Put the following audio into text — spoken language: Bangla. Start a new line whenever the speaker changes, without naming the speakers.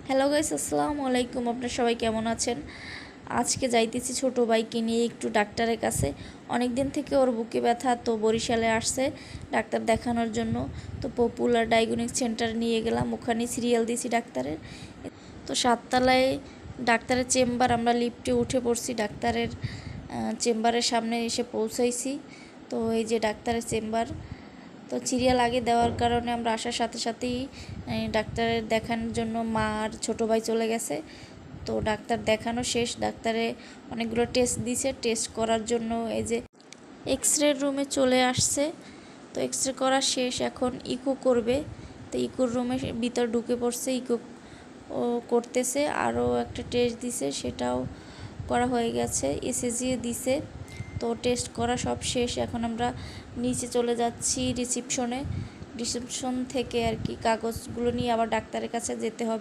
হ্যালো গাইস, আসসালামু আলাইকুম। আপনারা সবাই কেমন আছেন? আজকে যাইতেছি ছোট ভাইকে নিয়ে একটু ডাক্তারের কাছে। অনেক দিন থেকে ওর বুকে ব্যথা, তো বরিশালে আসছে ডাক্তার দেখানোর জন্য। তো পপুলার ডায়াগনস্টিক সেন্টার নিয়ে গেলাম, ওখানে সিরিয়াল দিয়েছি ডাক্তারের। তো 7 তলায় ডাক্তারের চেম্বার, আমরা লিফটে উঠে পড়ছি, ডাক্তারের চেম্বারের সামনে এসে পৌঁছাইছি। তো এই যে ডাক্তারের চেম্বার। তো সিরিয়াল আগে দেওয়ার কারণে আমরা আসার সাথে সাথেই ডাক্তারের দেখানোর জন্য মা আর ছোটো ভাই চলে গেছে। তো ডাক্তার দেখানো শেষ, ডাক্তারে অনেকগুলো টেস্ট দিছে। টেস্ট করার জন্য এই যে এক্স-রে রুমে চলে আসছে। তো এক্স-রে করা শেষ, এখন ইকো করবে। তো ইকোর রুমে ভিতর ঢুকে পড়ছে, ইকো করতেছে। আরও একটা টেস্ট দিছে, সেটাও করা হয়ে গেছে। ইসিজিও দিছে। তো টেস্ট করা সব শেষ, এখন আমরা নিচে চলে যাচ্ছি রিসিপশনে। রিসেপশন থেকে আর কি কাগজগুলো নিয়ে আবার ডাক্তারের কাছে যেতে হবে।